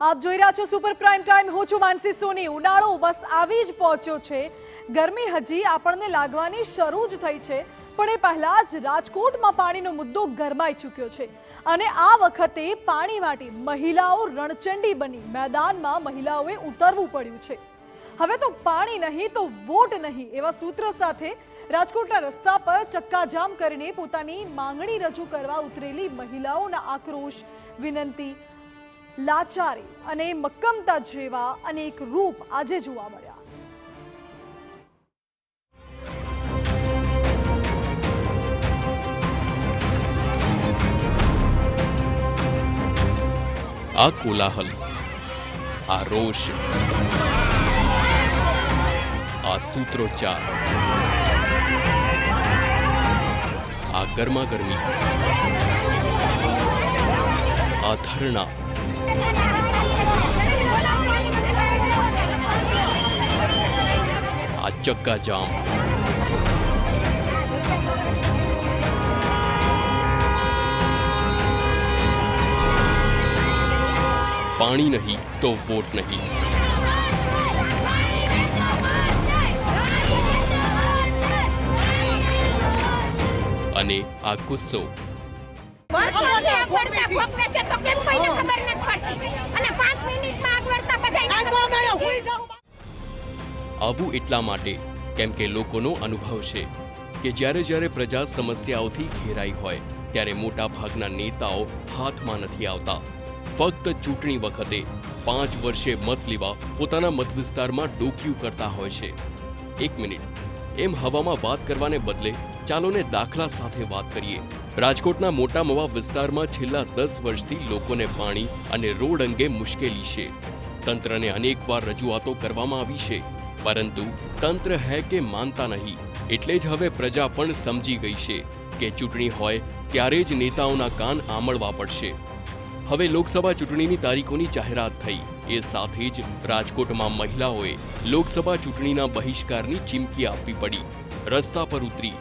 आप જોઈ રહ્યા છો સુપર પ્રાઇમ ટાઈમ। હું છું માનસી સોની। ઉનાળો બસ આવી જ પહોંચ્યો છે। ગરમી હજી આપણને લાગવાની શરૂ જ થઈ છે, પણ એ પહેલા જ રાજકોટમાં પાણીનો મુદ્દો ગરમાઈ ચૂક્યો છે અને આ વખતે પાણી માટે મહિલાઓ રણચંડી બની મેદાનમાં મહિલાઓએ ઉતરવું પડ્યું છે। હવે તો પાણી નહીં તો વોટ નહીં એવા સૂત્ર સાથે રાજકોટના રસ્તા પર ચક્કાજામ કરીને પોતાની માંગણી રજૂ કરવા ઉતરેલી મહિલાઓના આક્રોશ, વિનંતી, लाचारी अने मक्कमता जेवा अनेक रूप आजे जोवा मळ्या। आ कोलाहल, आ रोष, आ सूत्रोच्चार, आ गर्मा गर्मी, आ धरना, आ चक्का जाम, पानी नहीं तो वोट नहीं। अने आ गुस्सो आवुं એટલા માટે કેમ કે લોકોનો અનુભવ છે કે જ્યારે જ્યારે પ્રજા સમસ્યાઓથી ઘેરાઈ હોય ત્યારે મોટા ભાગના નેતાઓ હાથમાં નથી આવતા। ફક્ત ચૂંટણી વખતે 5 વર્ષે મત લેવા પોતાના મત વિસ્તારમાં ડોક્યુ કરતા હોય છે। એક મિનિટ, એમ હવામાં વાત કરવાને બદલે ચાલો ને દાખલા સાથે વાત કરીએ। રાજકોટના મોટા મવા વિસ્તારમાં છેલ્લા 10 વર્ષથી લોકોને પાણી અને રોડ અંગે મુશ્કેલી છે। તંત્રને અનેકવાર રજૂઆતો કરવામાં આવી છે, પરંતુ તંત્ર હે કે માનતા નહીં। એટલે જ હવે પ્રજા પણ સમજી ગઈ છે કે ચૂંટણી હોય ત્યારે જ નેતાઓના કાન આમળવા પડશે। હવે લોકસભા ચૂંટણીની તારીખોની જાહેરાત થઈ, એ સાથે જ રાજકોટમાં મહિલાઓએ લોકસભા ચૂંટણીના બહિષ્કારની ચીમકી આપવી પડી। રસ્તા પર ઉતરી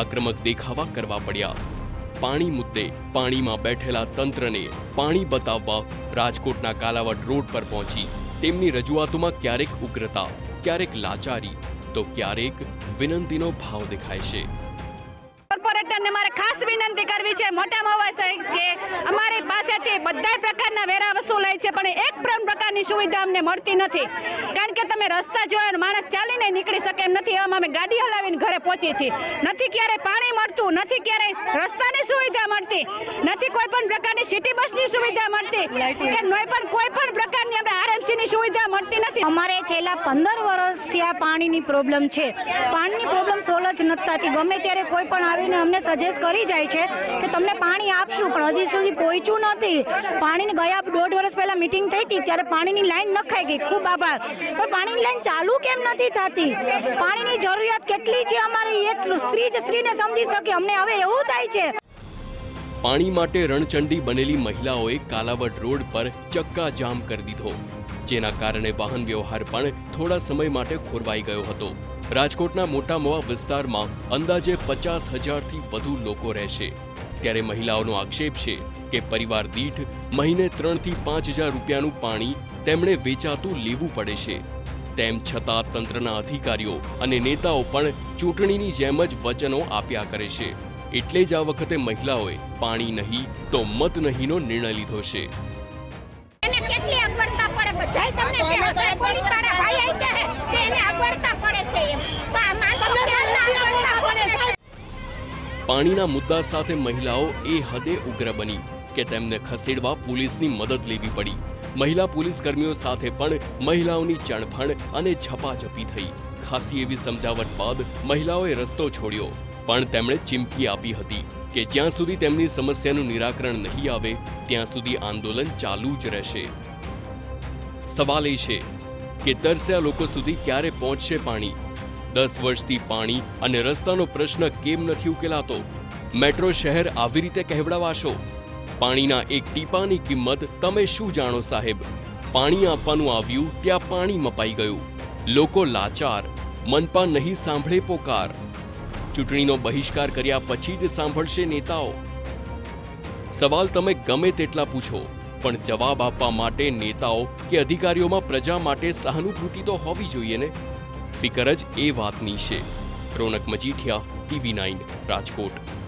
આક્રમક દેખાવા કરવા પડ્યા। પાણી મુદ્દે પાણીમાં બેઠેલા તંત્રને પાણી બતાવવા રાજકોટના કાલાવડ રોડ પર પહોંચી તેમની રજૂઆતોમાં ક્યારેક ઉગ્રતા, ક્યારેક લાચારી તો ક્યારેક વિનંતીનો ભાવ દેખાય છે। કોર્પોરેટરને મારે ખાસ વિનંતી કરવી છે મોટા મવા સાહેબ કે અમારી પાસેથી બધા પ્રકારના વેરા વસૂલાય છે, પણ એક પણ પ્રકારની સુવિધા અમને મળતી નથી। કારણ કે તમે રસ્તા જોયા માણસ ચાલીને નીકળી શકે એમ નથી, એવામાં અમે ગાડી હલાવીને ઘરે પહોંચી છીએ। નથી ક્યારે પાણી મળતું, નથી ક્યારે રસ્તાની સુવિધા મળતી, નથી કોઈ પણ પ્રકારની સિટી બસની સુવિધા મળતી કે કોઈ પણ પ્રકારની આપણે આરએમસીની સુવિધા મળતી નથી। અમારે છેલ્લા 15 વર્ષથી આ પાણીની પ્રોબ્લેમ છે। પાણીની પ્રોબ્લેમ સોલ્વ જ નથી થતી। ગમે ત્યારે કોઈ પણ આવીને અમને સજેસ્ટ કરી જાય છે કે તમને પાણી આપશું, પણ હજી સુધી પહોંચ્યું નથી। પાણીની ગયા 1.5 વર્ષ પહેલા મીટિંગ થઈ હતી ત્યારે પાણીની લાઈન નખાઈ ગઈ, ખૂબ આભાર, પણ પાણીની લાઈન ચાલુ કેમ નથી થતી? પાણીની જરૂરિયાત કેટલી છે અમારી એક સ્ત્રી જ સ્ત્રીને સમજી શકે। અમને હવે એવું થાય છે। પાણી માટે રણચંડી બનેલી મહિલાઓએ કાલાવડ રોડ પર ચક્કા જામ કરી દીધો, જેના કારણે વાહન વ્યવહાર પણ થોડા સમય માટે ખોરવાઈ ગયો હતો। રાજકોટના મોટા મવા વિસ્તારમાં અંદાજે 50,000થી વધુ લોકો રહેશે, ત્યારે મહિલાઓનો આક્ષેપ છે કે પરિવાર દીઠ મહિને 3,000 થી 5,000 રૂપિયાનું પાણી તેમણે વેચાતું લેવું પડે છે। તેમ છતાં તંત્રના અધિકારીઓ અને નેતાઓ પણ ચૂંટણીની જેમ જ વચનો આપ્યા કરે છે। એટલે જ આ વખતે મહિલાઓએ પાણી નહીં તો મત નહીંનો નિર્ણય લીધો છે। પાણીના મુદ્દા સાથે મહિલાઓ એ હદે ઉગ્ર બની કે તેમને ખસેડવા પોલીસની મદદ લેવી પડી। મહિલા પોલીસ કર્મીઓ સાથે પણ મહિલાઓની ચણફણ અને ઝપાઝપી થઈ। ખાસી એવી સમજાવટ બાદ મહિલાઓએ રસ્તો છોડ્યો, પણ તેમણે ચીમકી આપી હતી કે જ્યાં સુધી તેમની સમસ્યાનું નિરાકરણ નહીં આવે ત્યાં સુધી આંદોલન ચાલુ જ રહેશે। સવાલ એ છે કે તરસ્યા લોકો સુધી ક્યારે પહોંચશે પાણી? 10 વર્ષથી પાણી અને રસ્તાનો પ્રશ્ન કેમ નથી ઉકેલાતો? મેટ્રો શહેર આવી રીતે કહેવડાવાશો? પાણીના એક ટીપાની કિંમત તમે શું જાણો સાહેબ? પાણી આપવાનું આવ્યું ત્યાં પાણી મપાઈ ગયું। લોકો લાચાર, મનપા નહીં સાંભળે પોકાર। ચૂંટણીનો બહિષ્કાર કર્યા પછી જ સાંભળશે નેતાઓ? સવાલ તમે ગમે તેટલા પૂછો, પણ જવાબ આપવા માટે નેતાઓ કે અધિકારીઓમાં પ્રજા માટે સહાનુભૂતિ તો હોવી જોઈએ ને. ફિકર જ એ વાતની છે. રોનક મજીઠિયા, TV9 રાજકોટ.